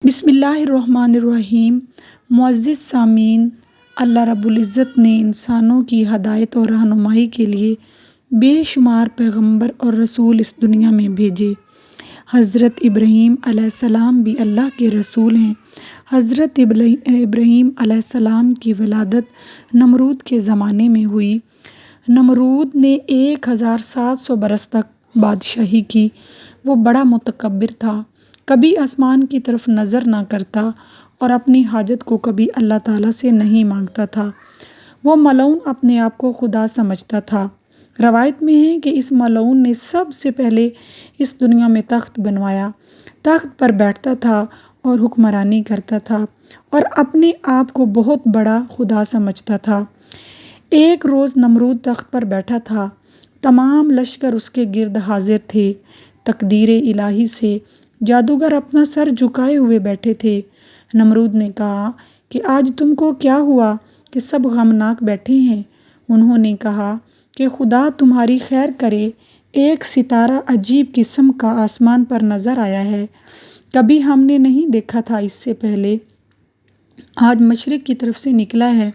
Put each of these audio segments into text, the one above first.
بسم اللہ الرحمن الرحیم۔ معزز سامعین، اللہ رب العزت نے انسانوں کی ہدایت اور رہنمائی کے لیے بے شمار پیغمبر اور رسول اس دنیا میں بھیجے۔ حضرت ابراہیم علیہ السلام بھی اللہ کے رسول ہیں۔ حضرت ابراہیم علیہ السلام کی ولادت نمرود کے زمانے میں ہوئی۔ نمرود نے 1700 برس تک بادشاہی کی۔ وہ بڑا متکبر تھا، کبھی آسمان کی طرف نظر نہ کرتا اور اپنی حاجت کو کبھی اللہ تعالیٰ سے نہیں مانگتا تھا۔ وہ ملعون اپنے آپ کو خدا سمجھتا تھا۔ روایت میں ہے کہ اس ملعون نے سب سے پہلے اس دنیا میں تخت بنوایا، تخت پر بیٹھتا تھا اور حکمرانی کرتا تھا اور اپنے آپ کو بہت بڑا خدا سمجھتا تھا۔ ایک روز نمرود تخت پر بیٹھا تھا، تمام لشکر اس کے گرد حاضر تھے۔ تقدیر الہی سے جادوگر اپنا سر جھکائے ہوئے بیٹھے تھے۔ نمرود نے کہا کہ آج تم کو کیا ہوا کہ سب غمناک بیٹھے ہیں؟ انہوں نے کہا کہ خدا تمہاری خیر کرے، ایک ستارہ عجیب قسم کا آسمان پر نظر آیا ہے، کبھی ہم نے نہیں دیکھا تھا اس سے پہلے، آج مشرق کی طرف سے نکلا ہے۔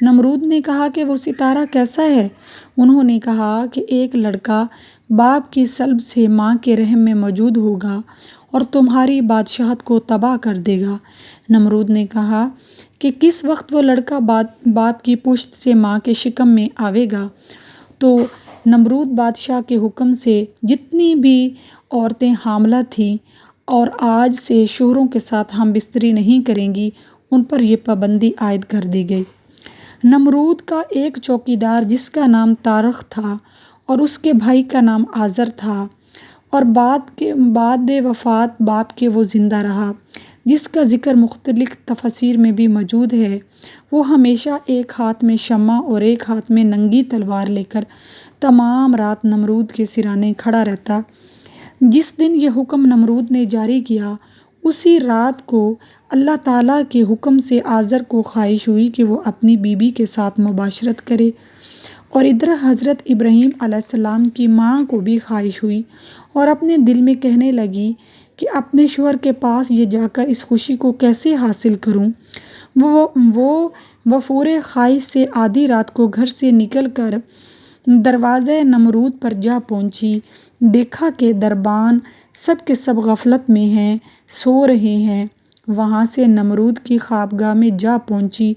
نمرود نے کہا کہ وہ ستارہ کیسا ہے؟ انہوں نے کہا کہ ایک لڑکا باپ کی صلب سے ماں کے رحم میں موجود ہوگا اور تمہاری بادشاہت کو تباہ کر دے گا۔ نمرود نے کہا کہ کس وقت وہ لڑکا باپ کی پشت سے ماں کے شکم میں آوے گا؟ تو نمرود بادشاہ کے حکم سے جتنی بھی عورتیں حاملہ تھیں اور آج سے شوہروں کے ساتھ ہم بستری نہیں کریں گی، ان پر یہ پابندی عائد کر دی گئی۔ نمرود کا ایک چوکیدار جس کا نام تارخ تھا اور اس کے بھائی کا نام آزر تھا، اور بعد وفات باپ کے وہ زندہ رہا، جس کا ذکر مختلف تفاسیر میں بھی موجود ہے۔ وہ ہمیشہ ایک ہاتھ میں شمع اور ایک ہاتھ میں ننگی تلوار لے کر تمام رات نمرود کے سرانے کھڑا رہتا۔ جس دن یہ حکم نمرود نے جاری کیا، اسی رات کو اللہ تعالیٰ کے حکم سے آزر کو خواہش ہوئی کہ وہ اپنی بیوی کے ساتھ مباشرت کرے، اور ادھر حضرت ابراہیم علیہ السلام کی ماں کو بھی خواہش ہوئی اور اپنے دل میں کہنے لگی کہ اپنے شوہر کے پاس یہ جا کر اس خوشی کو کیسے حاصل کروں۔ وہ وفور خواہش سے آدھی رات کو گھر سے نکل کر دروازۂ نمرود پر جا پہنچی۔ دیکھا کہ دربان سب کے سب غفلت میں ہیں، سو رہے ہیں۔ وہاں سے نمرود کی خوابگاہ میں جا پہنچی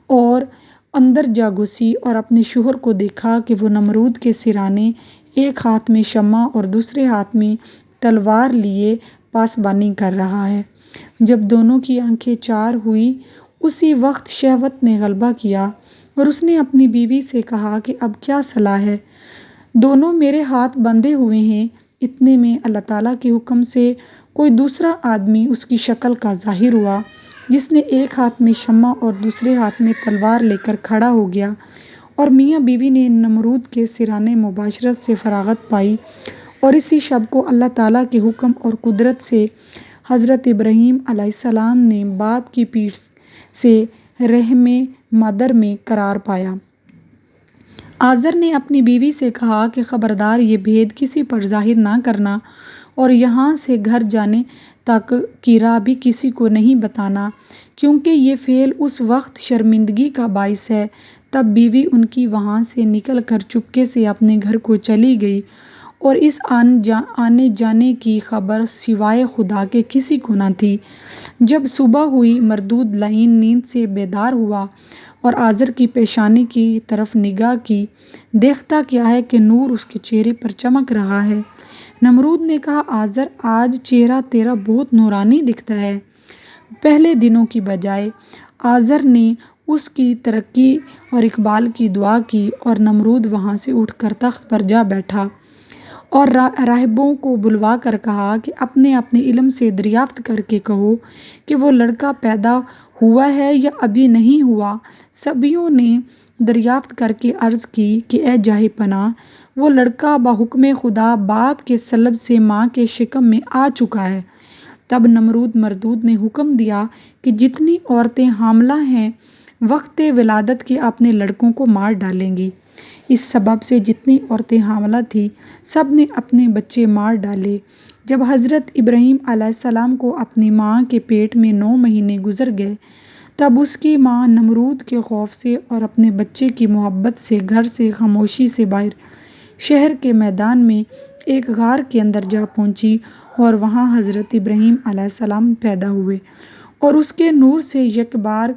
اور اندر جا گھسی اور اپنے شوہر کو دیکھا کہ وہ نمرود کے سرانے ایک ہاتھ میں شمع اور دوسرے ہاتھ میں تلوار لیے پاسبانی کر رہا ہے۔ جب دونوں کی آنکھیں چار ہوئی، اسی وقت شہوت نے غلبہ کیا اور اس نے اپنی بیوی سے کہا کہ اب کیا صلاح ہے؟ دونوں میرے ہاتھ بندھے ہوئے ہیں۔ اتنے میں اللہ تعالیٰ کے حکم سے کوئی دوسرا آدمی اس کی شکل کا ظاہر ہوا، جس نے ایک ہاتھ میں شمع اور دوسرے ہاتھ میں تلوار لے کر کھڑا ہو گیا، اور میاں بیوی نے نمرود کے سرانے مباشرت سے فراغت پائی۔ اور اسی شب کو اللہ تعالیٰ کے حکم اور قدرت سے حضرت ابراہیم علیہ السلام نے باپ کی پیٹھ سے رحم مادر میں قرار پایا۔ آزر نے اپنی بیوی سے کہا کہ خبردار یہ بھید کسی پر ظاہر نہ کرنا اور یہاں سے گھر جانے تک کی راہ بھی کسی کو نہیں بتانا، کیونکہ یہ فعل اس وقت شرمندگی کا باعث ہے۔ تب بیوی ان کی وہاں سے نکل کر چپکے سے اپنے گھر کو چلی گئی اور اس آنے جانے کی خبر سوائے خدا کے کسی کو نہ تھی۔ جب صبح ہوئی، مردود لعین نیند سے بیدار ہوا اور آزر کی پیشانی کی طرف نگاہ کی، دیکھتا کیا ہے کہ نور اس کے چہرے پر چمک رہا ہے۔ نمرود نے کہا، آزر، آج چہرہ تیرا بہت نورانی دکھتا ہے، پہلے دنوں کی بجائے۔ آزر نے اس کی ترقی اور اقبال کی دعا کی اور نمرود وہاں سے اٹھ کر تخت پر جا بیٹھا اور راہبوں کو بلوا کر کہا کہ اپنے علم سے دریافت کر کے کہو کہ وہ لڑکا پیدا ہوا ہے یا ابھی نہیں ہوا۔ سبھیوں نے دریافت کر کے عرض کی کہ اے جاہ پناہ، وہ لڑکا بحکم خدا باپ کے صلب سے ماں کے شکم میں آ چکا ہے۔ تب نمرود مردود نے حکم دیا کہ جتنی عورتیں حاملہ ہیں وقت ولادت کے اپنے لڑکوں کو مار ڈالیں گی۔ اس سبب سے جتنی عورتیں حاملہ تھیں سب نے اپنے بچے مار ڈالے۔ جب حضرت ابراہیم علیہ السلام کو اپنی ماں کے پیٹ میں 9 مہینے گزر گئے تب اس کی ماں نمرود کے خوف سے اور اپنے بچے کی محبت سے گھر سے خاموشی سے باہر شہر کے میدان میں ایک غار کے اندر جا پہنچی اور وہاں حضرت ابراہیم علیہ السلام پیدا ہوئے اور اس کے نور سے یک بار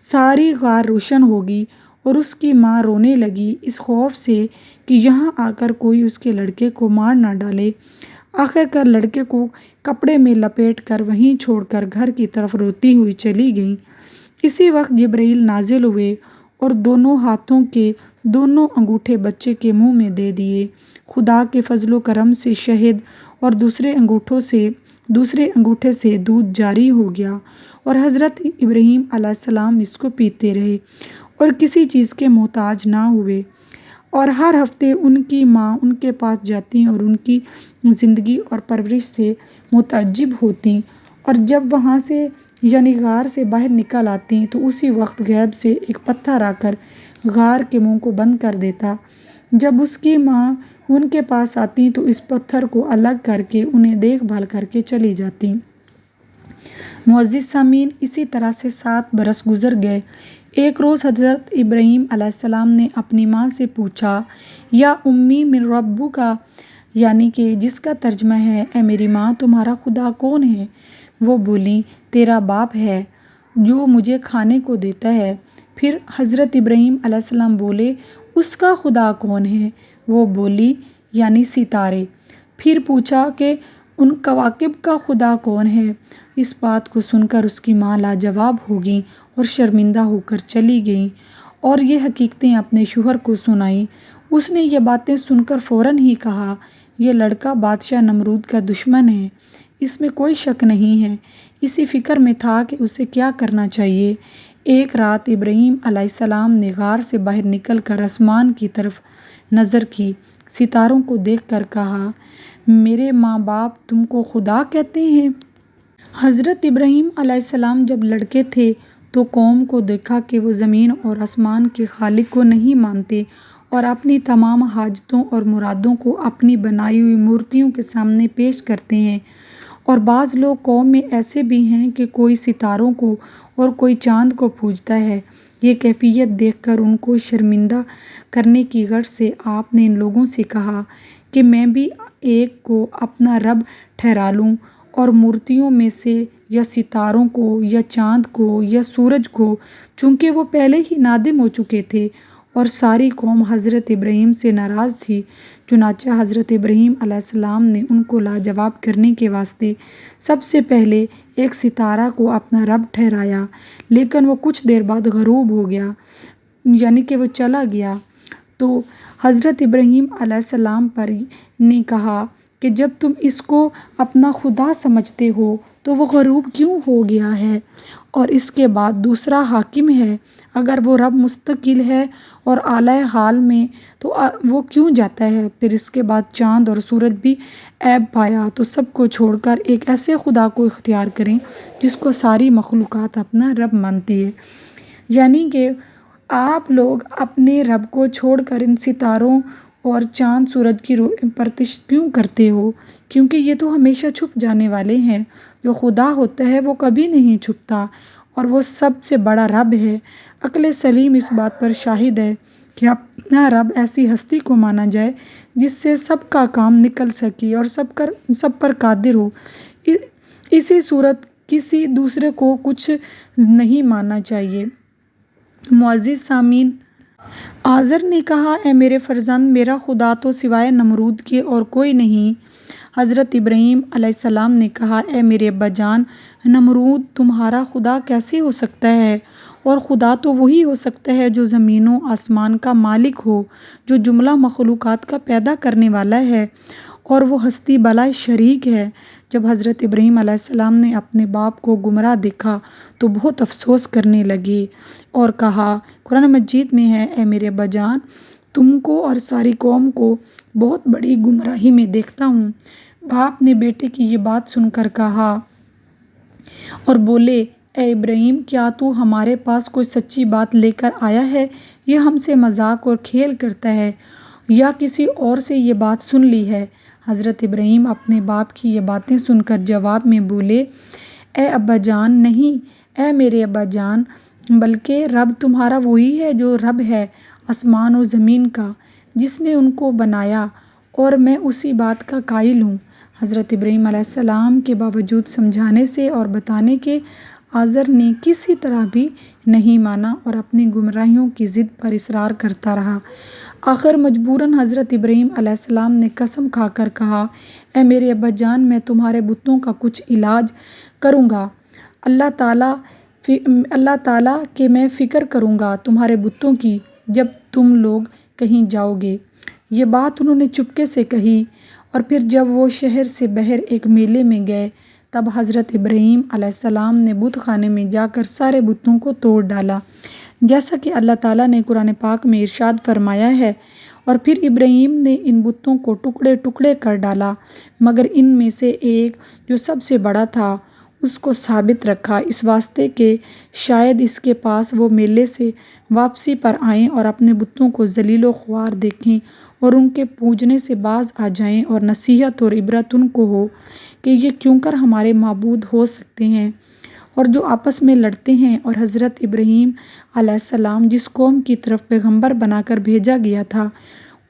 ساری غار روشن ہوگی اور اس کی ماں رونے لگی اس خوف سے کہ یہاں آ کر کوئی اس کے لڑکے کو مار نہ ڈالے۔ آخر کار لڑکے کو کپڑے میں لپیٹ کر وہیں چھوڑ کر گھر کی طرف روتی ہوئی چلی گئیں۔ اسی وقت جبرائیل نازل ہوئے اور دونوں ہاتھوں کے دونوں انگوٹھے بچے کے منہ میں دے دیے۔ خدا کے فضل و کرم سے شہد اور دوسرے انگوٹھے سے دودھ جاری ہو گیا اور حضرت ابراہیم علیہ السلام اس کو پیتے رہے اور کسی چیز کے محتاج نہ ہوئے اور ہر ہفتے ان کی ماں ان کے پاس جاتی اور ان کی زندگی اور پرورش سے متعجب ہوتی اور جب وہاں سے یعنی غار سے باہر نکل آتی تو اسی وقت غیب سے ایک پتھر آ کر غار کے منہ کو بند کر دیتا۔ جب اس کی ماں ان کے پاس آتی تو اس پتھر کو الگ کر کے انہیں دیکھ بھال کر کے چلی جاتی۔ معزز سامعین، اسی طرح سے 7 برس گزر گئے۔ ایک روز حضرت ابراہیم علیہ السلام نے اپنی ماں سے پوچھا، یا امی من ربک، یعنی کہ جس کا ترجمہ ہے اے میری ماں تمہارا خدا کون ہے؟ وہ بولی تیرا باپ ہے جو مجھے کھانے کو دیتا ہے۔ پھر حضرت ابراہیم علیہ السلام بولے اس کا خدا کون ہے؟ وہ بولی یعنی ستارے۔ پھر پوچھا کہ ان کواکب کا خدا کون ہے؟ اس بات کو سن کر اس کی ماں لاجواب ہو گئیں اور شرمندہ ہو کر چلی گئیں اور یہ حقیقتیں اپنے شوہر کو سنائیں۔ اس نے یہ باتیں سن کر فوراً ہی کہا یہ لڑکا بادشاہ نمرود کا دشمن ہے، اس میں کوئی شک نہیں ہے۔ اسی فکر میں تھا کہ اسے کیا کرنا چاہیے۔ ایک رات ابراہیم علیہ السلام نے غار سے باہر نکل کر آسمان کی طرف نظر کی، ستاروں کو دیکھ کر کہا میرے ماں باپ تم کو خدا کہتے ہیں؟ حضرت ابراہیم علیہ السلام جب لڑکے تھے تو قوم کو دیکھا کہ وہ زمین اور آسمان کے خالق کو نہیں مانتے اور اپنی تمام حاجتوں اور مرادوں کو اپنی بنائی ہوئی مورتیوں کے سامنے پیش کرتے ہیں، اور بعض لوگ قوم میں ایسے بھی ہیں کہ کوئی ستاروں کو اور کوئی چاند کو پوجتا ہے۔ یہ کیفیت دیکھ کر ان کو شرمندہ کرنے کی غرض سے آپ نے ان لوگوں سے کہا کہ میں بھی ایک کو اپنا رب ٹھہرا لوں اور مورتیوں میں سے یا ستاروں کو یا چاند کو یا سورج کو، چونکہ وہ پہلے ہی نادم ہو چکے تھے اور ساری قوم حضرت ابراہیم سے ناراض تھی۔ چنانچہ حضرت ابراہیم علیہ السلام نے ان کو لاجواب کرنے کے واسطے سب سے پہلے ایک ستارہ کو اپنا رب ٹھہرایا، لیکن وہ کچھ دیر بعد غروب ہو گیا، یعنی کہ وہ چلا گیا۔ تو حضرت ابراہیم علیہ السلام پر نے کہا کہ جب تم اس کو اپنا خدا سمجھتے ہو تو وہ غروب کیوں ہو گیا ہے؟ اور اس کے بعد دوسرا حاکم ہے، اگر وہ رب مستقل ہے اور اعلیٰ حال میں تو وہ کیوں جاتا ہے؟ پھر اس کے بعد چاند اور سورج بھی عیب پایا تو سب کو چھوڑ کر ایک ایسے خدا کو اختیار کریں جس کو ساری مخلوقات اپنا رب مانتی ہے۔ یعنی کہ آپ لوگ اپنے رب کو چھوڑ کر ان ستاروں اور چاند سورج کی پرستش کیوں کرتے ہو؟ کیونکہ یہ تو ہمیشہ چھپ جانے والے ہیں۔ جو خدا ہوتا ہے وہ کبھی نہیں چھپتا اور وہ سب سے بڑا رب ہے۔ عقل سلیم اس بات پر شاہد ہے کہ اپنا رب ایسی ہستی کو مانا جائے جس سے سب کا کام نکل سکے اور سب پر قادر ہو، اسی صورت کسی دوسرے کو کچھ نہیں ماننا چاہیے۔ معزز سامعین، آزر نے کہا اے میرے فرزند میرا خدا تو سوائے نمرود کے اور کوئی نہیں۔ حضرت ابراہیم علیہ السلام نے کہا اے میرے ابا جان، نمرود تمہارا خدا کیسے ہو سکتا ہے؟ اور خدا تو وہی ہو سکتا ہے جو زمین و آسمان کا مالک ہو، جو جملہ مخلوقات کا پیدا کرنے والا ہے اور وہ ہستی بلائے شریک ہے۔ جب حضرت ابراہیم علیہ السلام نے اپنے باپ کو گمراہ دیکھا تو بہت افسوس کرنے لگے اور کہا قرآن مجید میں ہے اے میرے ابا جان تم کو اور ساری قوم کو بہت بڑی گمراہی میں دیکھتا ہوں۔ باپ نے بیٹے کی یہ بات سن کر کہا اور بولے اے ابراہیم، کیا تو ہمارے پاس کوئی سچی بات لے کر آیا ہے؟ یہ ہم سے مذاق اور کھیل کرتا ہے یا کسی اور سے یہ بات سن لی ہے؟ حضرت ابراہیم اپنے باپ کی یہ باتیں سن کر جواب میں بولے، اے ابا جان، نہیں اے میرے ابا جان، بلکہ رب تمہارا وہی ہے جو رب ہے آسمان اور زمین کا، جس نے ان کو بنایا، اور میں اسی بات کا قائل ہوں۔ حضرت ابراہیم علیہ السلام کے باوجود سمجھانے سے اور بتانے کے آزر نے کسی طرح بھی نہیں مانا اور اپنی گمراہیوں کی ضد پر اصرار کرتا رہا۔ آخر مجبوراً حضرت ابراہیم علیہ السلام نے قسم کھا کر کہا، اے میرے ابا جان، میں تمہارے بتوں کا کچھ علاج کروں گا، اللہ تعالیٰ کہ میں فکر کروں گا تمہارے بتوں کی جب تم لوگ کہیں جاؤ گے۔ یہ بات انہوں نے چپکے سے کہی، اور پھر جب وہ شہر سے باہر ایک میلے میں گئے تب حضرت ابراہیم علیہ السلام نے بت خانے میں جا کر سارے بتوں کو توڑ ڈالا، جیسا کہ اللہ تعالیٰ نے قرآن پاک میں ارشاد فرمایا ہے۔ اور پھر ابراہیم نے ان بتوں کو ٹکڑے ٹکڑے کر ڈالا، مگر ان میں سے ایک جو سب سے بڑا تھا اس کو ثابت رکھا، اس واسطے کہ شاید اس کے پاس وہ میلے سے واپسی پر آئیں اور اپنے بتوں کو ذلیل و خوار دیکھیں اور ان کے پوجنے سے باز آ جائیں، اور نصیحت اور عبرت ان کو ہو کہ یہ کیوں کر ہمارے معبود ہو سکتے ہیں، اور جو آپس میں لڑتے ہیں۔ اور حضرت ابراہیم علیہ السلام جس قوم کی طرف پیغمبر بنا کر بھیجا گیا تھا،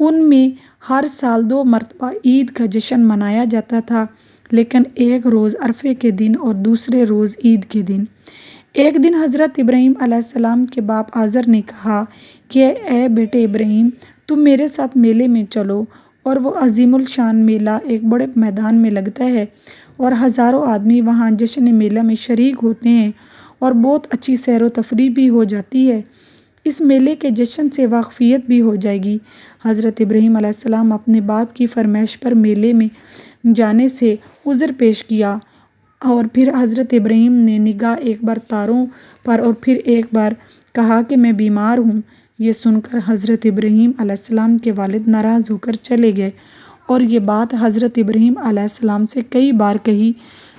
ان میں ہر سال 2 مرتبہ عید کا جشن منایا جاتا تھا، لیکن ایک روز عرفے کے دن اور دوسرے روز عید کے دن۔ ایک دن حضرت ابراہیم علیہ السلام کے باپ آزر نے کہا کہ اے بیٹے ابراہیم، تم میرے ساتھ میلے میں چلو۔ اور وہ عظیم الشان میلہ ایک بڑے میدان میں لگتا ہے اور ہزاروں آدمی وہاں جشن میلہ میں شریک ہوتے ہیں اور بہت اچھی سیر و تفریح بھی ہو جاتی ہے۔ اس میلے کے جشن سے واقفیت بھی ہو جائے گی۔ حضرت ابراہیم علیہ السلام اپنے باپ کی فرمائش پر میلے میں جانے سے عذر پیش کیا، اور پھر حضرت ابراہیم نے نگاہ ایک بار تاروں پر اور پھر ایک بار کہا کہ میں بیمار ہوں۔ یہ سن کر حضرت ابراہیم علیہ السلام کے والد ناراض ہو کر چلے گئے، اور یہ بات حضرت ابراہیم علیہ السلام سے کئی بار کہی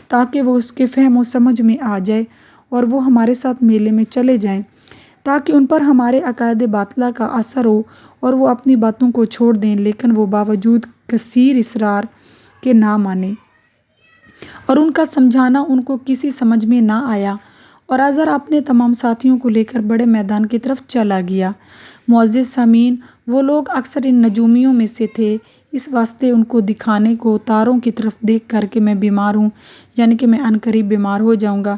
تاکہ وہ اس کے فہم و سمجھ میں آ جائے اور وہ ہمارے ساتھ میلے میں چلے جائیں، تاکہ ان پر ہمارے عقائد باطلہ کا اثر ہو اور وہ اپنی باتوں کو چھوڑ دیں، لیکن وہ باوجود کثیر اصرار کے نہ مانے، اور ان کا سمجھانا ان کو کسی سمجھ میں نہ آیا، اور آزر اپنے تمام ساتھیوں کو لے کر بڑے میدان کی طرف چلا گیا۔ معزز سامعین، وہ لوگ اکثر ان نجومیوں میں سے تھے، اس واسطے ان کو دکھانے کو تاروں کی طرف دیکھ کر کہ میں بیمار ہوں، یعنی کہ میں عنقریب بیمار ہو جاؤں گا۔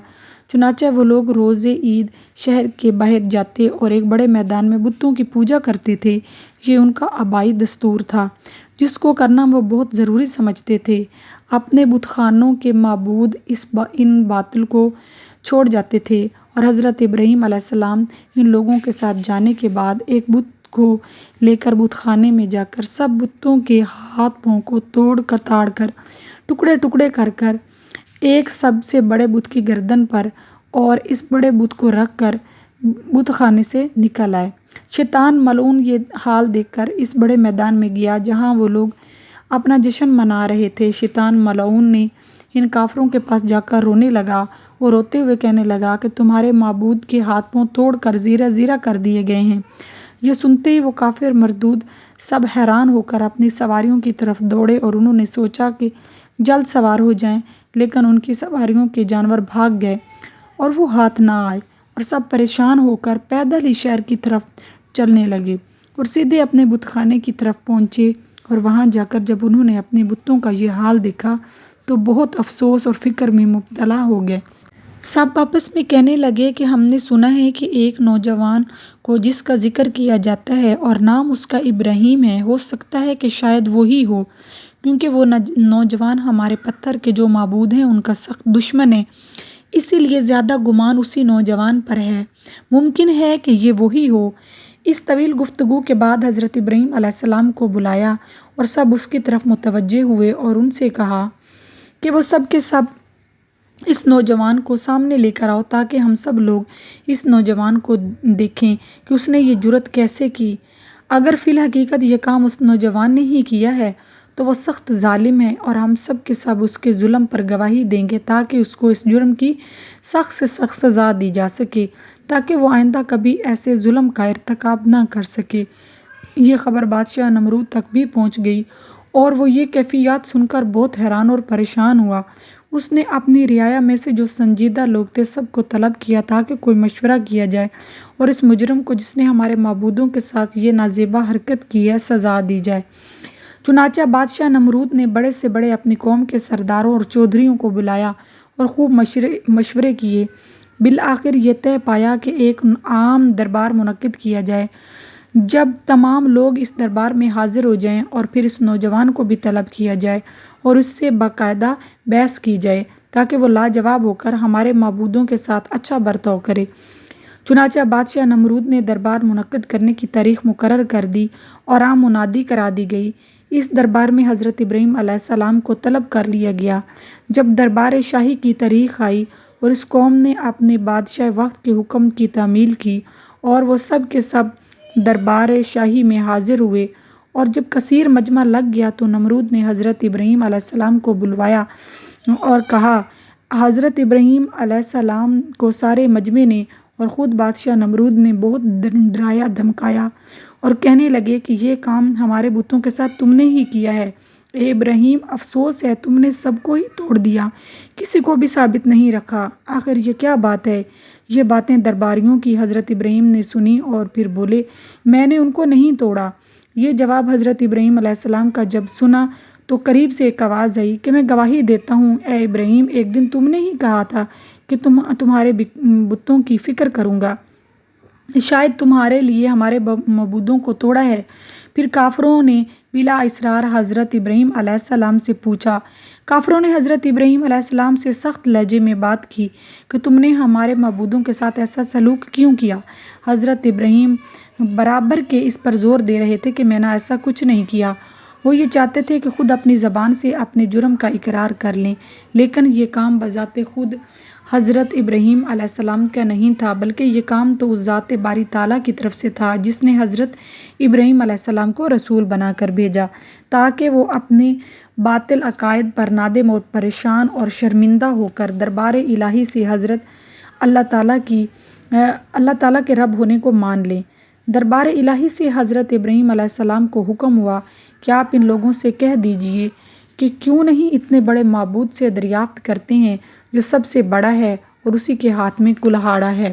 چنانچہ وہ لوگ روز عید شہر کے باہر جاتے اور ایک بڑے میدان میں بتوں کی پوجا کرتے تھے۔ یہ ان کا آبائی دستور تھا جس کو کرنا وہ بہت ضروری سمجھتے تھے۔ اپنے بت خانوں کے معبود ان باطل کو چھوڑ جاتے تھے، اور حضرت ابراہیم علیہ السلام ان لوگوں کے ساتھ جانے کے بعد ایک بت کو لے کر بت خانے میں جا کر سب بتوں کے ہاتھ پاؤں کو توڑ کتاڑ کر ٹکڑے ٹکڑے کر کر ایک سب سے بڑے بت کی گردن پر اور اس بڑے بت کو رکھ کر بت خانے سے نکل آئے۔ شیطان ملعون یہ حال دیکھ کر اس بڑے میدان میں گیا جہاں وہ لوگ اپنا جشن منا رہے تھے۔ شیطان ملعون نے ان کافروں کے پاس جا کر رونے لگا۔ وہ روتے ہوئے کہنے لگا کہ تمہارے معبود کے ہاتھ پاؤں توڑ کر زیرہ زیرہ کر دیے گئے ہیں۔ یہ سنتے ہی وہ کافر مردود سب حیران ہو کر اپنی سواریوں کی طرف دوڑے، اور انہوں نے سوچا کہ جلد سوار ہو جائیں، لیکن ان کی سواریوں کے جانور بھاگ گئے اور وہ ہاتھ نہ آئے، اور سب پریشان ہو کر پیدل ہی شہر کی طرف چلنے لگے اور سیدھے اپنے بت خانے کی طرف پہنچے۔ اور وہاں جا کر جب انہوں نے اپنے بتوں کا یہ حال دیکھا تو بہت افسوس اور فکر میں مبتلا ہو گئے۔ سب آپس میں کہنے لگے کہ ہم نے سنا ہے کہ ایک نوجوان کو جس کا ذکر کیا جاتا ہے اور نام اس کا ابراہیم ہے، ہو سکتا ہے کہ شاید وہی ہو، کیونکہ وہ نوجوان ہمارے پتھر کے جو معبود ہیں ان کا سخت دشمن ہے، اسی لیے زیادہ گمان اسی نوجوان پر ہے، ممکن ہے کہ یہ وہی ہو۔ اس طویل گفتگو کے بعد حضرت ابراہیم علیہ السلام کو بلایا اور سب اس کی طرف متوجہ ہوئے اور ان سے کہا کہ وہ سب کے سب اس نوجوان کو سامنے لے کر آؤ تاکہ ہم سب لوگ اس نوجوان کو دیکھیں کہ اس نے یہ جرات کیسے کی۔ اگر فی الحقیقت یہ کام اس نوجوان نے ہی کیا ہے تو وہ سخت ظالم ہے اور ہم سب کے سب اس کے ظلم پر گواہی دیں گے تاکہ اس کو اس جرم کی سخت سے سخت سزا دی جا سکے تاکہ وہ آئندہ کبھی ایسے ظلم کا ارتکاب نہ کر سکے۔ یہ خبر بادشاہ نمرود تک بھی پہنچ گئی اور وہ یہ کیفیات سن کر بہت حیران اور پریشان ہوا۔ اس نے اپنی رعایا میں سے جو سنجیدہ لوگ تھے سب کو طلب کیا تاکہ کوئی مشورہ کیا جائے اور اس مجرم کو جس نے ہمارے معبودوں کے ساتھ یہ نازیبا حرکت کی ہے سزا دی جائے۔ چنانچہ بادشاہ نمرود نے بڑے سے بڑے اپنی قوم کے سرداروں اور چودھریوں کو بلایا اور خوب مشورے کیے۔ بالآخر یہ طے پایا کہ ایک عام دربار منعقد کیا جائے جب تمام لوگ اس دربار میں حاضر ہو جائیں اور پھر اس نوجوان کو بھی طلب کیا جائے اور اس سے باقاعدہ بحث کی جائے تاکہ وہ لاجواب ہو کر ہمارے معبودوں کے ساتھ اچھا برتاؤ کرے۔ چنانچہ بادشاہ نمرود نے دربار منعقد کرنے کی تاریخ مقرر کر دی اور عام منادی کرا دی گئی۔ اس دربار میں حضرت ابراہیم علیہ السلام کو طلب کر لیا گیا۔ جب دربار شاہی کی تاریخ آئی اور اس قوم نے اپنے بادشاہ وقت کے حکم کی تعمیل کی اور وہ سب کے سب دربار شاہی میں حاضر ہوئے اور جب کثیر مجمع لگ گیا تو نمرود نے حضرت ابراہیم علیہ السلام کو بلوایا اور کہا۔ حضرت ابراہیم علیہ السلام کو سارے مجمع نے اور خود بادشاہ نمرود نے بہت ڈرایا دھمکایا اور کہنے لگے کہ یہ کام ہمارے بتوں کے ساتھ تم نے ہی کیا ہے۔ اے ابراہیم، افسوس ہے تم نے سب کو ہی توڑ دیا، کسی کو بھی ثابت نہیں رکھا، آخر یہ کیا بات ہے؟ یہ باتیں درباریوں کی حضرت ابراہیم نے سنی اور پھر بولے، میں نے ان کو نہیں توڑا۔ یہ جواب حضرت ابراہیم علیہ السلام کا جب سنا تو قریب سے ایک آواز آئی کہ میں گواہی دیتا ہوں اے ابراہیم، ایک دن تم نے ہی کہا تھا کہ تمہارے بتوں کی فکر کروں گا، شاید تمہارے لیے ہمارے معبودوں کو توڑا ہے۔ پھر کافروں نے بلا اصرار حضرت ابراہیم علیہ السلام سے پوچھا۔ کافروں نے حضرت ابراہیم علیہ السلام سے سخت لہجے میں بات کی کہ تم نے ہمارے معبودوں کے ساتھ ایسا سلوک کیوں کیا؟ حضرت ابراہیم برابر کے اس پر زور دے رہے تھے کہ میں نے ایسا کچھ نہیں کیا۔ وہ یہ چاہتے تھے کہ خود اپنی زبان سے اپنے جرم کا اقرار کر لیں، لیکن یہ کام بذات خود حضرت ابراہیم علیہ السلام کا نہیں تھا، بلکہ یہ کام تو اس ذات باری تعالیٰ کی طرف سے تھا جس نے حضرت ابراہیم علیہ السلام کو رسول بنا کر بھیجا تاکہ وہ اپنے باطل عقائد پر نادم اور پریشان اور شرمندہ ہو کر دربار الہی سے حضرت اللہ تعالیٰ کے رب ہونے کو مان لیں۔ دربار الہی سے حضرت ابراہیم علیہ السلام کو حکم ہوا کہ آپ ان لوگوں سے کہہ دیجئے کہ کیوں نہیں اتنے بڑے معبود سے دریافت کرتے ہیں جو سب سے بڑا ہے اور اسی کے ہاتھ میں کلہاڑا ہے۔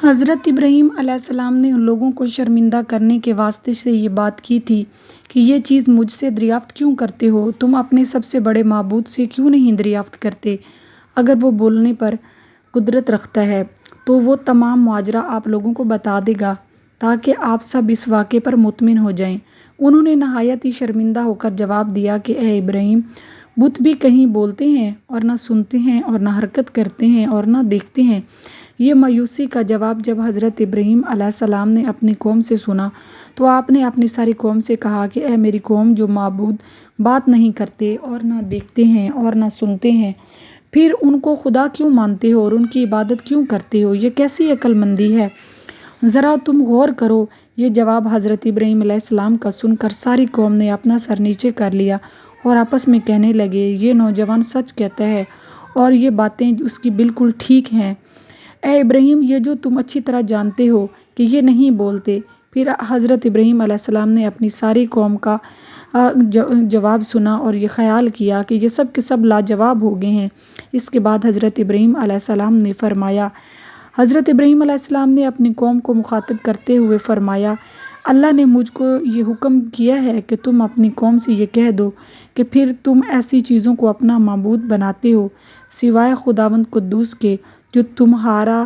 حضرت ابراہیم علیہ السلام نے ان لوگوں کو شرمندہ کرنے کے واسطے سے یہ بات کی تھی کہ یہ چیز مجھ سے دریافت کیوں کرتے ہو؟ تم اپنے سب سے بڑے معبود سے کیوں نہیں دریافت کرتے؟ اگر وہ بولنے پر قدرت رکھتا ہے تو وہ تمام ماجرا آپ لوگوں کو بتا دے گا تاکہ آپ سب اس واقعے پر مطمئن ہو جائیں۔ انہوں نے نہایت ہی شرمندہ ہو کر جواب دیا کہ اے ابراہیم، بت بھی کہیں بولتے ہیں اور نہ سنتے ہیں اور نہ حرکت کرتے ہیں اور نہ دیکھتے ہیں۔ یہ مایوسی کا جواب جب حضرت ابراہیم علیہ السلام نے اپنی قوم سے سنا تو آپ نے اپنی ساری قوم سے کہا کہ اے میری قوم، جو معبود بات نہیں کرتے اور نہ دیکھتے ہیں اور نہ سنتے ہیں، پھر ان کو خدا کیوں مانتے ہو اور ان کی عبادت کیوں کرتے ہو؟ یہ کیسی عقل مندی ہے؟ ذرا تم غور کرو۔ یہ جواب حضرت ابراہیم علیہ السلام کا سن کر ساری قوم نے اپنا سر نیچے کر لیا اور آپس میں کہنے لگے، یہ نوجوان سچ کہتا ہے اور یہ باتیں اس کی بالکل ٹھیک ہیں۔ اے ابراہیم، یہ جو تم اچھی طرح جانتے ہو کہ یہ نہیں بولتے۔ پھر حضرت ابراہیم علیہ السلام نے اپنی ساری قوم کا جواب سنا اور یہ خیال کیا کہ یہ سب کے سب لاجواب ہو گئے ہیں۔ اس کے بعد حضرت ابراہیم علیہ السلام نے فرمایا، حضرت ابراہیم علیہ السلام نے اپنی قوم کو مخاطب کرتے ہوئے فرمایا، اللہ نے مجھ کو یہ حکم کیا ہے کہ تم اپنی قوم سے یہ کہہ دو کہ پھر تم ایسی چیزوں کو اپنا معبود بناتے ہو سوائے خداوند قدوس کے جو تمہارا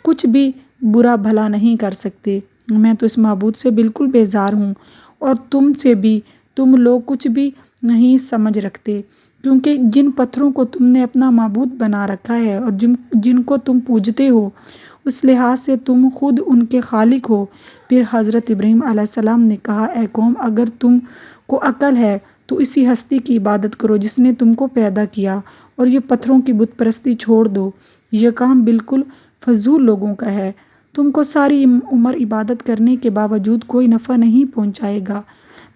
کچھ بھی برا بھلا نہیں کر سکتے۔ میں تو اس معبود سے بالکل بیزار ہوں اور تم لوگ کچھ بھی نہیں سمجھ رکھتے، کیونکہ جن پتھروں کو تم نے اپنا معبود بنا رکھا ہے اور جن کو تم پوجتے ہو، اس لحاظ سے تم خود ان کے خالق ہو۔ پھر حضرت ابراہیم علیہ السلام نے کہا، اے قوم، اگر تم کو عقل ہے تو اسی ہستی کی عبادت کرو جس نے تم کو پیدا کیا اور یہ پتھروں کی بت پرستی چھوڑ دو۔ یہ کام بالکل فضول لوگوں کا ہے، تم کو ساری عمر عبادت کرنے کے باوجود کوئی نفع نہیں پہنچائے گا۔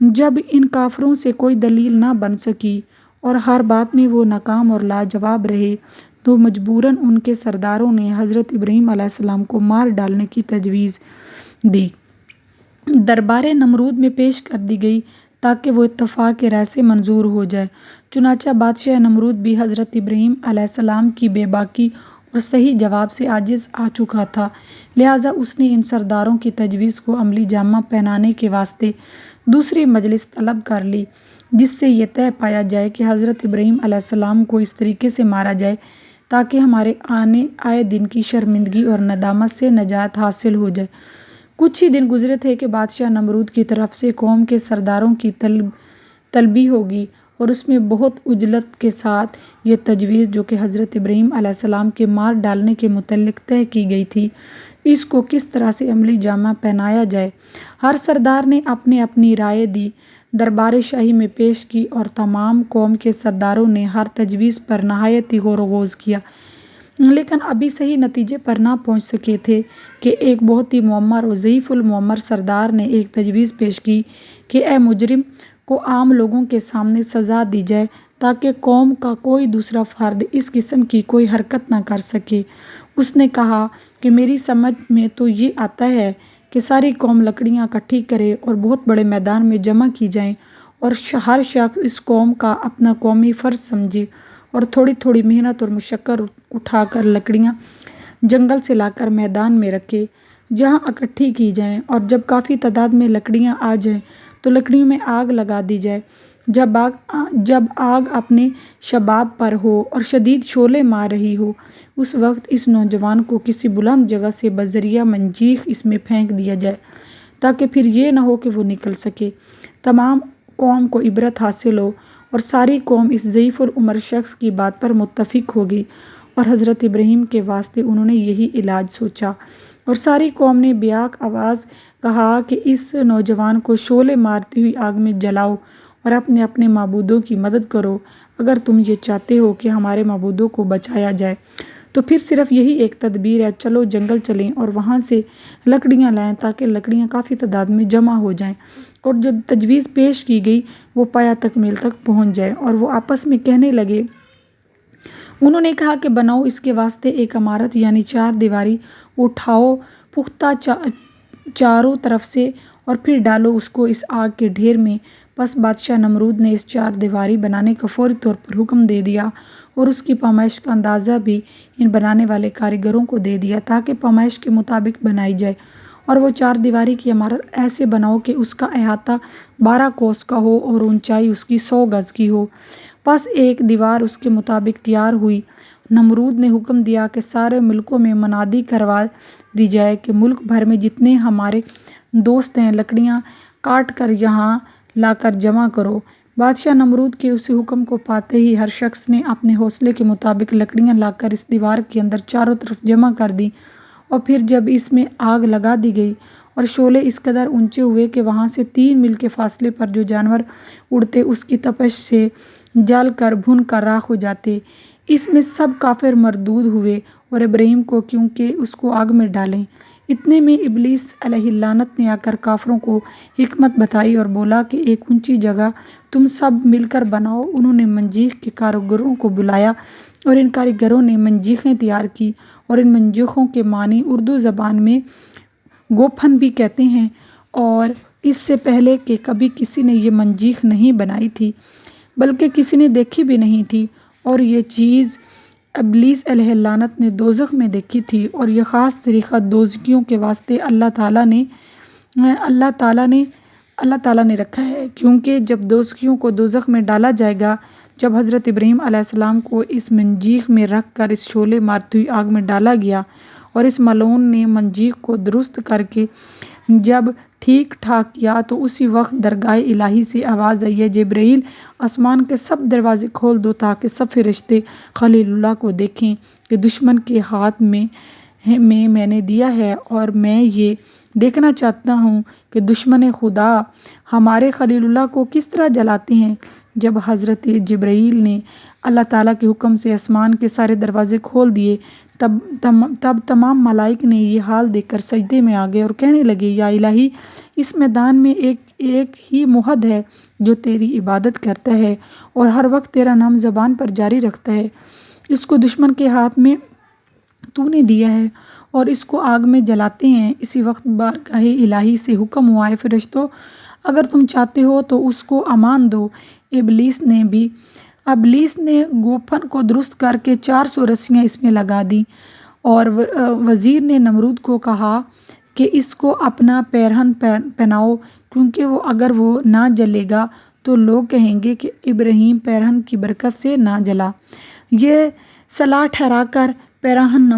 جب ان کافروں سے کوئی دلیل نہ بن سکی اور ہر بات میں وہ ناکام اور لاجواب رہے تو مجبوراً ان کے سرداروں نے حضرت ابراہیم علیہ السلام کو مار ڈالنے کی تجویز دی۔ دربار نمرود میں پیش کر دی گئی تاکہ وہ اتفاق رائے سے منظور ہو جائے۔ چنانچہ بادشاہ نمرود بھی حضرت ابراہیم علیہ السلام کی بے باکی اور صحیح جواب سے عاجز آ چکا تھا، لہٰذا اس نے ان سرداروں کی تجویز کو عملی جامہ پہنانے کے واسطے دوسری مجلس طلب کر لی، جس سے یہ طے پایا جائے کہ حضرت ابراہیم علیہ السلام کو اس طریقے سے مارا جائے تاکہ ہمارے آئے دن کی شرمندگی اور ندامت سے نجات حاصل ہو جائے۔ کچھ ہی دن گزرے تھے کہ بادشاہ نمرود کی طرف سے قوم کے سرداروں کی طلبی ہوگی اور اس میں بہت عجلت کے ساتھ یہ تجویز جو کہ حضرت ابراہیم علیہ السلام کے مار ڈالنے کے متعلق طے کی گئی تھی، اس کو کس طرح سے عملی جامہ پہنایا جائے۔ ہر سردار نے اپنی رائے دی، دربار شاہی میں پیش کی اور تمام قوم کے سرداروں نے ہر تجویز پر نہایت ہی غور و خوض کیا، لیکن ابھی صحیح نتیجے پر نہ پہنچ سکے تھے کہ ایک بہت ہی معمر اور ضعیف المعمر سردار نے ایک تجویز پیش کی کہ اے مجرم کو عام لوگوں کے سامنے سزا دی جائے تاکہ قوم کا کوئی دوسرا فرد اس قسم کی کوئی حرکت نہ کر سکے۔ اس نے کہا کہ میری سمجھ میں تو یہ آتا ہے کہ ساری قوم لکڑیاں اکٹھی کرے اور بہت بڑے میدان میں جمع کی جائیں اور ہر شخص اس قوم کا اپنا قومی فرض سمجھے اور تھوڑی تھوڑی محنت اور مشقت اٹھا کر لکڑیاں جنگل سے لا کر میدان میں رکھے جہاں اکٹھی کی جائیں، اور جب کافی تعداد میں لکڑیاں آ جائیں تو لکڑیوں میں آگ لگا دی جائے۔ جب آگ اپنے شباب پر ہو اور شدید شعلے مار رہی ہو، اس وقت اس نوجوان کو کسی بلند جگہ سے بذریعہ منجیق اس میں پھینک دیا جائے تاکہ پھر یہ نہ ہو کہ وہ نکل سکے۔ تمام قوم کو عبرت حاصل ہو اور ساری قوم اس ضعیف العمر شخص کی بات پر متفق ہوگی، اور حضرت ابراہیم کے واسطے انہوں نے یہی علاج سوچا، اور ساری قوم نے بیاک آواز کہا کہ اس نوجوان کو شعلے مارتی ہوئی آگ میں جلاؤ اور اپنے اپنے معبودوں کی مدد کرو۔ اگر تم یہ چاہتے ہو کہ ہمارے معبودوں کو بچایا جائے تو پھر صرف یہی ایک تدبیر ہے، چلو جنگل چلیں اور وہاں سے لکڑیاں لائیں تاکہ لکڑیاں کافی تعداد میں جمع ہو جائیں اور جو تجویز پیش کی گئی وہ پایہ تکمیل تک پہنچ جائے۔ اور وہ آپس میں کہنے لگے، انہوں نے کہا کہ بناؤ اس کے واسطے ایک عمارت یعنی چار دیواری اٹھاؤ پختہ چاروں طرف سے اور پھر ڈالو اس کو اس آگ کے ڈھیر میں۔ پس بادشاہ نمرود نے اس چار دیواری بنانے کا فوری طور پر حکم دے دیا اور اس کی پیمائش کا اندازہ بھی ان بنانے والے کاریگروں کو دے دیا تاکہ پیمائش کے مطابق بنائی جائے، اور وہ چار دیواری کی عمارت ایسے بناؤ کہ اس کا احاطہ 12 کوس کا ہو اور اونچائی اس کی 100 گز کی ہو۔ پس ایک دیوار اس کے مطابق تیار ہوئی۔ نمرود نے حکم دیا کہ سارے ملکوں میں منادی کروا دی جائے کہ ملک بھر میں جتنے ہمارے دوست ہیں لکڑیاں کاٹ کر یہاں لا کر جمع کرو۔ بادشاہ نمرود کے اس حکم کو پاتے ہی ہر شخص نے اپنے حوصلے کے مطابق لکڑیاں لا کر اس دیوار کے اندر چاروں طرف جمع کر دیں، اور پھر جب اس میں آگ لگا دی گئی اور شعلے اس قدر اونچے ہوئے کہ وہاں سے 3 میل کے فاصلے پر جو جانور اڑتے اس کی تپش سے جل کر بھن کر راکھ ہو جاتے، اس میں سب کافر مردود ہوئے اور ابراہیم کو کیونکہ اس کو آگ میں ڈالیں۔ اتنے میں ابلیس علیہ اللعنت نے آ کر کافروں کو حکمت بتائی اور بولا کہ ایک اونچی جگہ تم سب مل کر بناؤ۔ انہوں نے منجیق کے کاریگروں کو بلایا اور ان کاریگروں نے منجیقیں تیار کی، اور ان منجیقوں کے معنی اردو زبان میں گوپھن بھی کہتے ہیں، اور اس سے پہلے کہ کبھی کسی نے یہ منجیق نہیں بنائی تھی بلکہ کسی نے دیکھی بھی نہیں تھی، اور یہ چیز ابلیس علیہ اللعنت نے دوزخ میں دیکھی تھی، اور یہ خاص طریقہ دوزخیوں کے واسطے اللہ تعالیٰ نے رکھا ہے، کیونکہ جب دوزخیوں کو دوزخ میں ڈالا جائے گا، جب حضرت ابراہیم علیہ السلام کو اس منجیق میں رکھ کر اس شعلے مارتی ہوئی آگ میں ڈالا گیا اور اس ملعون نے منجیق کو درست کر کے جب ٹھیک ٹھاک کیا تو اسی وقت درگاہ الہی سے آواز آئی ہے، جبرائیل آسمان کے سب دروازے کھول دو تاکہ سب فرشتے خلیل اللہ کو دیکھیں کہ دشمن کے ہاتھ میں میں نے دیا ہے، اور میں یہ دیکھنا چاہتا ہوں کہ دشمن خدا ہمارے خلیل اللہ کو کس طرح جلاتے ہیں۔ جب حضرت جبرائیل نے اللہ تعالیٰ کے حکم سے آسمان کے سارے دروازے کھول دیے تب تمام ملائک نے یہ حال دیکھ کر سجدے میں آ گئے اور کہنے لگے یا الہی، اس میدان میں ایک ہی موحد ہے جو تیری عبادت کرتا ہے اور ہر وقت تیرا نام زبان پر جاری رکھتا ہے۔ اس کو دشمن کے ہاتھ میں تو نے دیا ہے اور اس کو آگ میں جلاتے ہیں۔ اسی وقت بارگاہ الہی سے حکم ہوا، اے فرشتوں، اگر تم چاہتے ہو تو اس کو امان دو۔ ابلیس نے گوپھن کو درست کر کے 400 رسیاں اس میں لگا دیں اور وزیر نے نمرود کو کہا کہ اس کو اپنا پیرہن پہناؤ، کیونکہ اگر وہ نہ جلے گا تو لوگ کہیں گے کہ ابراہیم پیرہن کی برکت سے نہ جلا۔ یہ صلاح ٹھہرا کر پیرہن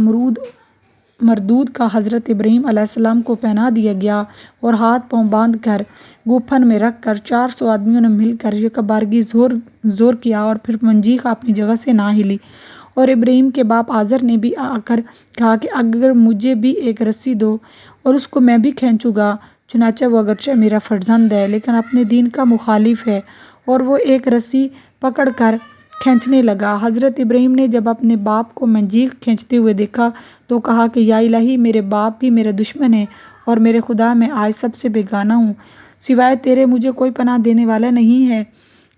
مردود کا حضرت ابراہیم علیہ السلام کو پہنا دیا گیا اور ہاتھ پاؤں باندھ کر گوپھن میں رکھ کر 400 آدمیوں نے مل کر یکبارگی زور کیا اور پھر منجیق اپنی جگہ سے نہ ہلی۔ اور ابراہیم کے باپ آزر نے بھی آ کر کہا کہ اگر مجھے بھی ایک رسی دو اور اس کو میں بھی کھینچوں گا۔ چنانچہ وہ اگرچہ میرا فرزند ہے لیکن اپنے دین کا مخالف ہے، اور وہ ایک رسی پکڑ کر کھینچنے لگا۔ حضرت ابراہیم نے جب اپنے باپ کو منجیق کھینچتے ہوئے دیکھا تو کہا کہ یا الہی، میرے باپ بھی میرا دشمن ہے اور میرے خدا میں آج سب سے بیگانہ ہوں، سوائے تیرے مجھے کوئی پناہ دینے والا نہیں ہے۔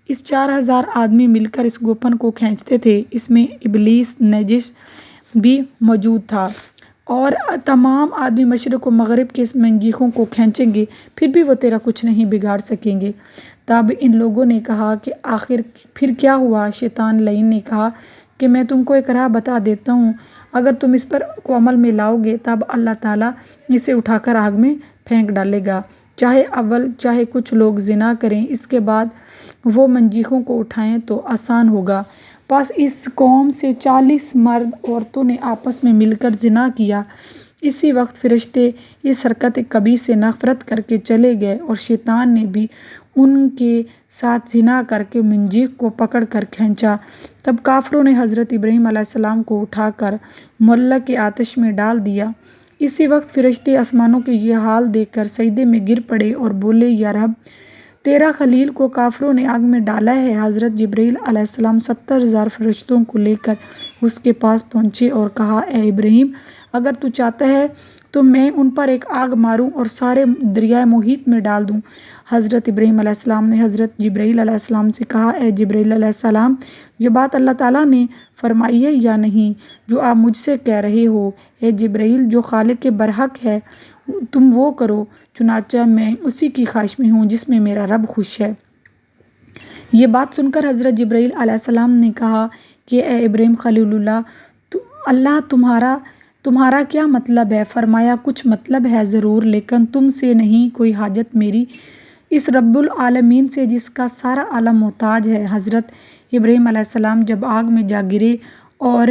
اس 4000 آدمی مل کر اس گوپھن کو کھینچتے تھے، اس میں ابلیس نجس بھی موجود تھا، اور تمام آدمی مشرق و مغرب کے اس منجیقوں کو کھینچیں گے، پھر بھی وہ تیرا کچھ نہیں بگاڑ سکیں گے۔ تب ان لوگوں نے کہا کہ آخر پھر کیا ہوا؟ شیطان لعین نے کہا کہ میں تم کو ایک راہ بتا دیتا ہوں، اگر تم اس پر کو عمل میں لاؤ گے تب اللہ تعالیٰ اسے اٹھا کر آگ میں پھینک ڈالے گا، چاہے کچھ لوگ زنا کریں، اس کے بعد وہ منجیقوں کو اٹھائیں تو آسان ہوگا۔ پس اس قوم سے 40 مرد عورتوں نے آپس میں مل کر زنا کیا۔ اسی وقت فرشتے اس حرکت قبیح سے نفرت کر کے چلے گئے اور شیطان نے بھی ان کے ساتھ زنا کر کے منجیق کو پکڑ کر کھینچا۔ تب کافروں نے حضرت ابراہیم علیہ السلام کو اٹھا کر معلق آتش میں ڈال دیا۔ اسی وقت فرشتے آسمانوں کے یہ حال دیکھ کر سجدے میں گر پڑے اور بولے یا رب، تیرا خلیل کو کافروں نے آگ میں ڈالا ہے۔ حضرت جبرائیل علیہ السلام 70,000 فرشتوں کو لے کر اس کے پاس پہنچے اور کہا، اے ابراہیم، اگر تو چاہتا ہے تو میں ان پر ایک آگ ماروں اور سارے دریائے محیط میں ڈال دوں۔ حضرت ابراہیم علیہ السلام نے حضرت جبرائیل علیہ السلام سے کہا، اے جبرائیل علیہ السلام، یہ بات اللہ تعالیٰ نے فرمائی ہے یا نہیں جو آپ مجھ سے کہہ رہے ہو؟ اے جبرائیل، جو خالق برحق ہے تم وہ کرو، چنانچہ میں اسی کی خواہش میں ہوں جس میں میرا رب خوش ہے۔ یہ بات سن کر حضرت جبرائیل علیہ السلام نے کہا کہ اے ابراہیم خلیل اللہ، تمہارا کیا مطلب ہے؟ فرمایا، کچھ مطلب ہے ضرور، لیکن تم سے نہیں کوئی حاجت میری اس رب العالمین سے جس کا سارا عالم محتاج ہے۔ حضرت ابراہیم علیہ السلام جب آگ میں جا گرے اور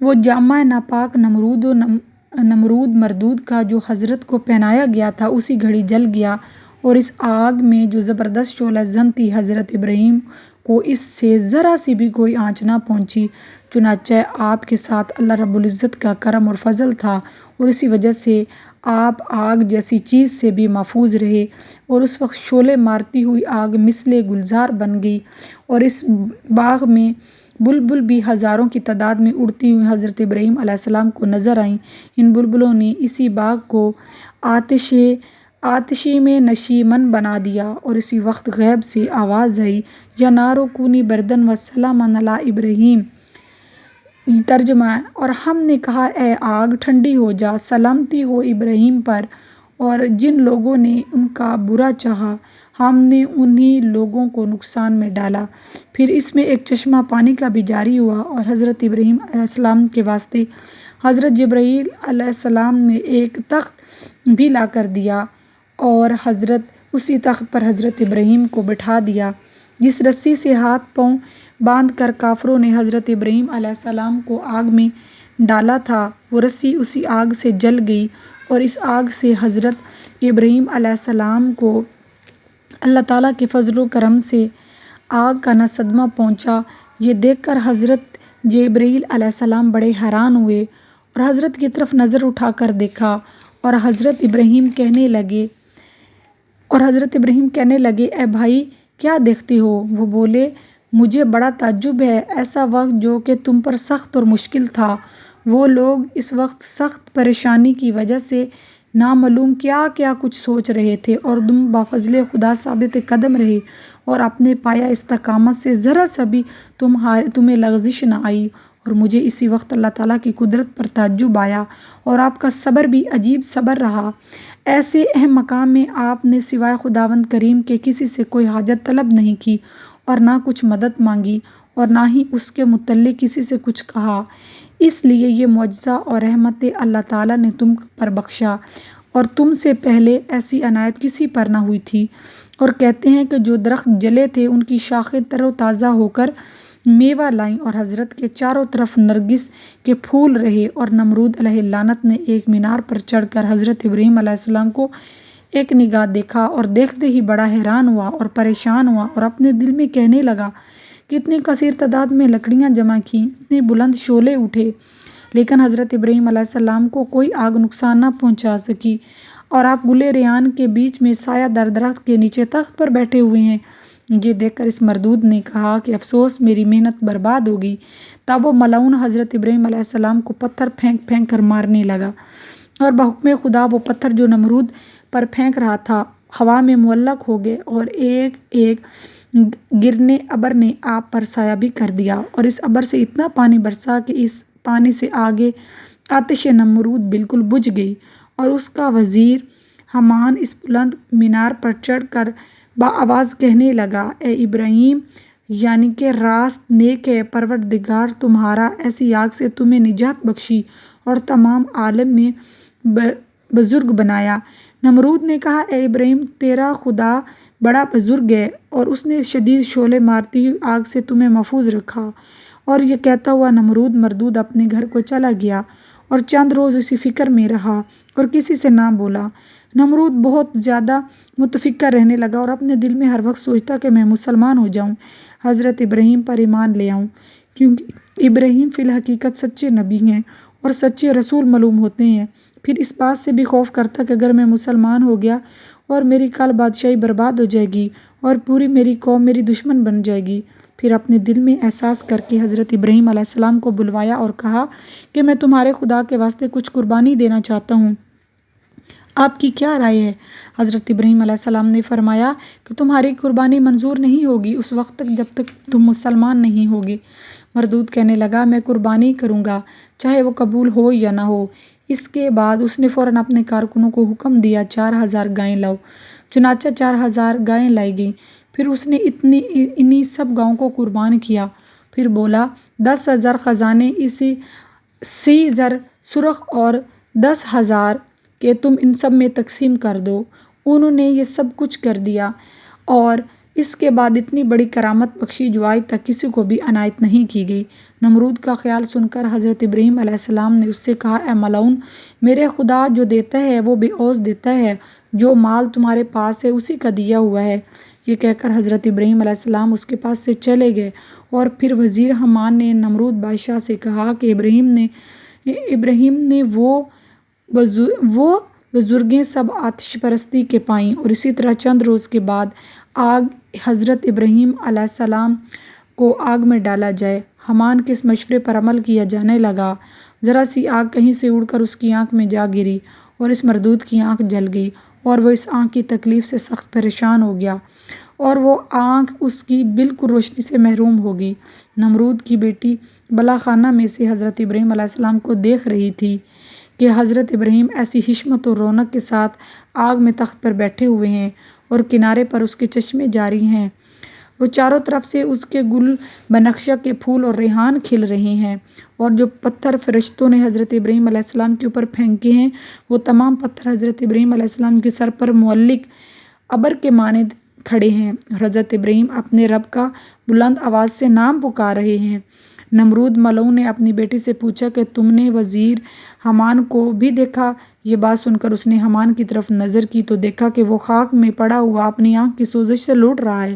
وہ جامہ ناپاک نمرود مردود کا جو حضرت کو پہنایا گیا تھا اسی گھڑی جل گیا، اور اس آگ میں جو زبردست شعلہ زن تھی حضرت ابراہیم کو اس سے ذرا سی بھی کوئی آنچ نہ پہنچی۔ چنانچہ آپ کے ساتھ اللہ رب العزت کا کرم اور فضل تھا اور اسی وجہ سے آپ آگ جیسی چیز سے بھی محفوظ رہے، اور اس وقت شعلے مارتی ہوئی آگ مثل گلزار بن گئی، اور اس باغ میں بلبل بھی ہزاروں کی تعداد میں اڑتی ہوئی حضرت ابراہیم علیہ السلام کو نظر آئیں۔ ان بلبلوں نے اسی باغ کو آتشی میں نشیمن بنا دیا، اور اسی وقت غیب سے آواز آئی، یا نارو کونی بردن و سلاما علی ابراہیم۔ ترجمہ، اور ہم نے کہا اے آگ ٹھنڈی ہو جا، سلامتی ہو ابراہیم پر، اور جن لوگوں نے ان کا برا چاہا ہم نے انہی لوگوں کو نقصان میں ڈالا۔ پھر اس میں ایک چشمہ پانی کا بھی جاری ہوا، اور حضرت ابراہیم علیہ السلام کے واسطے حضرت جبرائیل علیہ السلام نے ایک تخت بھی لا کر دیا اور اسی تخت پر حضرت ابراہیم کو بٹھا دیا۔ جس رسی سے ہاتھ پاؤں باندھ کر کافروں نے حضرت ابراہیم علیہ السلام کو آگ میں ڈالا تھا وہ رسی اسی آگ سے جل گئی، اور اس آگ سے حضرت ابراہیم علیہ السلام کو اللہ تعالیٰ کے فضل و کرم سے آگ کا نہ صدمہ پہنچا۔ یہ دیکھ کر حضرت جبرائیل علیہ السلام بڑے حیران ہوئے اور حضرت کی طرف نظر اٹھا کر دیکھا، اور حضرت ابراہیم کہنے لگے، اے بھائی، کیا دیکھتے ہو؟ وہ بولے، مجھے بڑا تعجب ہے، ایسا وقت جو کہ تم پر سخت اور مشکل تھا وہ لوگ اس وقت سخت پریشانی کی وجہ سے نامعلوم کیا کیا کچھ سوچ رہے تھے، اور تم بفضل خدا ثابت قدم رہے اور اپنے پایا استقامت سے ذرا سا بھی تمہیں لغزش نہ آئی۔ اور مجھے اسی وقت اللہ تعالیٰ کی قدرت پر تعجب آیا، اور آپ کا صبر بھی عجیب صبر رہا۔ ایسے اہم مقام میں آپ نے سوائے خداوند کریم کے کسی سے کوئی حاجت طلب نہیں کی، اور نہ کچھ مدد مانگی، اور نہ ہی اس کے متعلق کسی سے کچھ کہا۔ اس لیے یہ معجزہ اور رحمت اللہ تعالیٰ نے تم پر بخشا، اور تم سے پہلے ایسی عنایت کسی پر نہ ہوئی تھی۔ اور کہتے ہیں کہ جو درخت جلے تھے ان کی شاخیں تر و تازہ ہو کر میوہ لائیں، اور حضرت کے چاروں طرف نرگس کے پھول رہے۔ اور نمرود علیہ اللعنت نے ایک مینار پر چڑھ کر حضرت ابراہیم علیہ السلام کو ایک نگاہ دیکھا، اور دیکھتے ہی بڑا حیران ہوا اور پریشان ہوا، اور اپنے دل میں کہنے لگا کہ اتنی کثیر تعداد میں لکڑیاں جمع کیں، اتنے بلند شعلے اٹھے، لیکن حضرت ابراہیم علیہ السلام کو کوئی آگ نقصان نہ پہنچا سکی، اور آپ گلے ریحان کے بیچ میں سایہ در درخت کے نیچے تخت پر بیٹھے ہوئے ہیں۔ یہ دیکھ کر اس مردود نے کہا کہ افسوس، میری محنت برباد ہوگی۔ تب وہ ملعون حضرت ابراہیم علیہ السلام کو پتھر پھینک پھینک کر مارنے لگا، اور بحکم خدا وہ پتھر جو نمرود پر پھینک رہا تھا ہوا میں معلق ہو گئے، اور ایک ایک گرنے ابر نے آپ پر سایہ بھی کر دیا، اور اس ابر سے اتنا پانی برسا کہ اس پانی سے آگے آتش نمرود بالکل بجھ گئی۔ اور اس کا وزیر حامان اس بلند مینار پر چڑھ کر بآواز کہنے لگا، اے ابراہیم، یعنی کہ راست نیک ہے، پروردگار تمہارا ایسی آگ سے تمہیں نجات بخشی اور تمام عالم میں بزرگ بنایا۔ نمرود نے کہا، اے ابراہیم، تیرا خدا بڑا بزرگ ہے، اور اس نے شدید شعلے مارتی ہوئی آگ سے تمہیں محفوظ رکھا۔ اور یہ کہتا ہوا نمرود مردود اپنے گھر کو چلا گیا، اور چند روز اسی فکر میں رہا اور کسی سے نہ بولا۔ نمرود بہت زیادہ متفکر رہنے لگا، اور اپنے دل میں ہر وقت سوچتا کہ میں مسلمان ہو جاؤں، حضرت ابراہیم پر ایمان لے آؤں، کیونکہ ابراہیم فی الحقیقت سچے نبی ہیں اور سچے رسول معلوم ہوتے ہیں۔ پھر اس بات سے بھی خوف کرتا کہ اگر میں مسلمان ہو گیا اور میری کل بادشاہی برباد ہو جائے گی اور پوری میری قوم میری دشمن بن جائے گی۔ پھر اپنے دل میں احساس کر کے حضرت ابراہیم علیہ السلام کو بلوایا اور کہا کہ میں تمہارے خدا کے واسطے کچھ قربانی دینا چاہتا ہوں، آپ کی کیا رائے ہے؟ حضرت ابراہیم علیہ السلام نے فرمایا کہ تمہاری قربانی منظور نہیں ہوگی اس وقت تک جب تک تم مسلمان نہیں ہوگے۔ مردود کہنے لگا، میں قربانی کروں گا، چاہے وہ قبول ہو یا نہ ہو۔ اس کے بعد اس نے فوراً اپنے کارکنوں کو حکم دیا، 4000 گائیں لاؤ۔ چنانچہ 4000 گائیں لائی گئیں۔ پھر اس نے انہی سب گاؤں کو قربان کیا۔ پھر بولا، 10,000 خزانے اسی زر سرخ اور 10,000 کہ تم ان سب میں تقسیم کر دو۔ انہوں نے یہ سب کچھ کر دیا، اور اس کے بعد اتنی بڑی کرامت بخشی جو آج تک کسی کو بھی عنایت نہیں کی گئی۔ نمرود کا خیال سن کر حضرت ابراہیم علیہ السلام نے اس سے کہا، اے ملعون، میرے خدا جو دیتا ہے وہ بے عوض دیتا ہے، جو مال تمہارے پاس ہے اسی کا دیا ہوا ہے۔ یہ کہہ کر حضرت ابراہیم علیہ السلام اس کے پاس سے چلے گئے، اور پھر وزیر حامان نے نمرود بادشاہ سے کہا کہ ابراہیم نے وہ بزرگیں سب آتش پرستی کے پائیں، اور اسی طرح چند روز کے بعد آگ حضرت ابراہیم علیہ السلام کو آگ میں ڈالا جائے۔ حامان کے اس مشورے پر عمل کیا جانے لگا۔ ذرا سی آگ کہیں سے اڑ کر اس کی آنکھ میں جا گری، اور اس مردود کی آنکھ جل گئی، اور وہ اس آنکھ کی تکلیف سے سخت پریشان ہو گیا، اور وہ آنکھ اس کی بالکل روشنی سے محروم ہو گئی۔ نمرود کی بیٹی بالاخانہ میں سے حضرت ابراہیم علیہ السلام کو دیکھ رہی تھی کہ حضرت ابراہیم ایسی حشمت و رونق کے ساتھ آگ میں تخت پر بیٹھے ہوئے ہیں، اور کنارے پر اس کے چشمے جاری ہیں، وہ چاروں طرف سے اس کے گل بنفشہ کے پھول اور ریحان کھل رہے ہیں، اور جو پتھر فرشتوں نے حضرت ابراہیم علیہ السلام کے اوپر پھینکے ہیں وہ تمام پتھر حضرت ابراہیم علیہ السلام کے سر پر معلق ابر کے مانند کھڑے ہیں، اور حضرت ابراہیم اپنے رب کا بلند آواز سے نام پکار رہے ہیں۔ نمرود ملعون نے اپنی بیٹی سے پوچھا کہ تم نے وزیر حامان کو بھی دیکھا؟ یہ بات سن کر اس نے حامان کی طرف نظر کی تو دیکھا کہ وہ خاک میں پڑا ہوا اپنی آنکھ کی سوزش سے لوٹ رہا ہے۔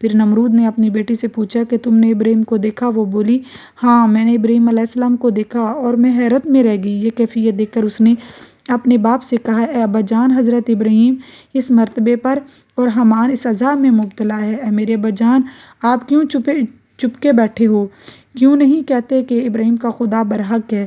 پھر نمرود نے اپنی بیٹی سے پوچھا کہ تم نے ابراہیم کو دیکھا؟ وہ بولی، ہاں، میں نے ابراہیم علیہ السلام کو دیکھا، اور میں حیرت میں رہ گئی۔ یہ کیفیت دیکھ کر اس نے اپنے باپ سے کہا، اے ابا جان، حضرت ابراہیم اس مرتبے پر اور حامان اس عذاب میں مبتلا ہے۔ اے میرے ابا جان، آپ کیوں چپ کے بیٹھے ہو؟ کیوں نہیں کہتے کہ ابراہیم کا خدا برحق ہے؟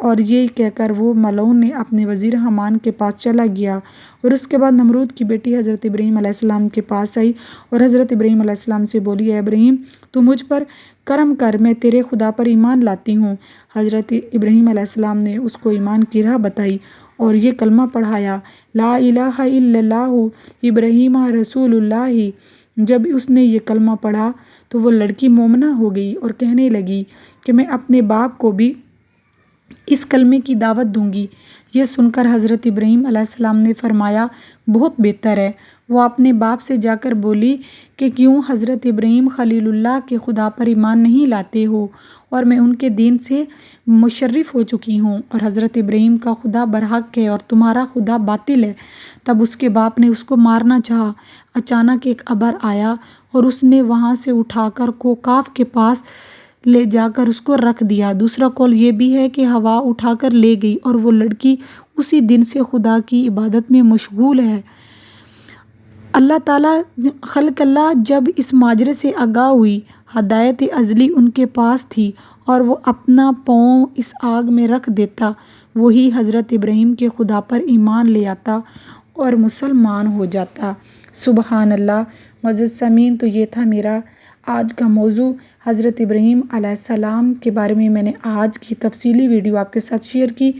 اور یہ کہہ کر وہ ملعون نے اپنے وزیر حمان کے پاس چلا گیا۔ اور اس کے بعد نمرود کی بیٹی حضرت ابراہیم علیہ السلام کے پاس آئی اور حضرت ابراہیم علیہ السلام سے بولی، اے ابراہیم، تو مجھ پر کرم کر، میں تیرے خدا پر ایمان لاتی ہوں۔ حضرت ابراہیم علیہ السلام نے اس کو ایمان کی راہ بتائی اور یہ کلمہ پڑھایا، لا الہ الا اللہ ابراہیم رسول اللہ۔ جب اس نے یہ کلمہ پڑھا تو وہ لڑکی مومنہ ہو گئی اور کہنے لگی کہ میں اپنے باپ کو بھی اس کلمے کی دعوت دوں گی۔ یہ سن کر حضرت ابراہیم علیہ السلام نے فرمایا، بہت بہتر ہے۔ وہ اپنے باپ سے جا کر بولی کہ کیوں حضرت ابراہیم خلیل اللہ کے خدا پر ایمان نہیں لاتے ہو، اور میں ان کے دین سے مشرف ہو چکی ہوں، اور حضرت ابراہیم کا خدا برحق ہے اور تمہارا خدا باطل ہے۔ تب اس کے باپ نے اس کو مارنا چاہا۔ اچانک ایک ابر آیا اور اس نے وہاں سے اٹھا کر کوکاف کے پاس لے جا کر اس کو رکھ دیا۔ دوسرا قول یہ بھی ہے کہ ہوا اٹھا کر لے گئی اور وہ لڑکی اسی دن سے خدا کی عبادت میں مشغول ہے۔ اللہ تعالیٰ خلق اللہ جب اس ماجرے سے آگاہ ہوئی، ہدایت ازلی ان کے پاس تھی اور وہ اپنا پاؤں اس آگ میں رکھ دیتا، وہی حضرت ابراہیم کے خدا پر ایمان لے آتا اور مسلمان ہو جاتا۔ سبحان اللہ۔ معزز سامعین، تو یہ تھا میرا آج کا موضوع، حضرت ابراہیم علیہ السلام کے بارے میں میں نے آج کی تفصیلی ویڈیو آپ کے ساتھ شیئر کی۔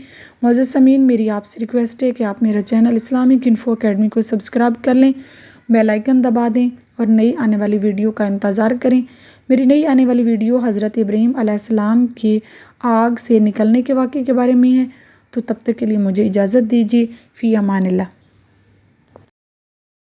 معزز سامعین، میری آپ سے ریکویسٹ ہے کہ آپ میرا چینل اسلامک انفو اکیڈمی کو سبسکرائب کر لیں، بیل آئیکن دبا دیں اور نئی آنے والی ویڈیو کا انتظار کریں۔ میری نئی آنے والی ویڈیو حضرت ابراہیم علیہ السلام کے آگ سے نکلنے کے واقعے کے بارے میں ہے۔ تو تب تک کے لیے مجھے اجازت دیجیے، فی امان اللہ۔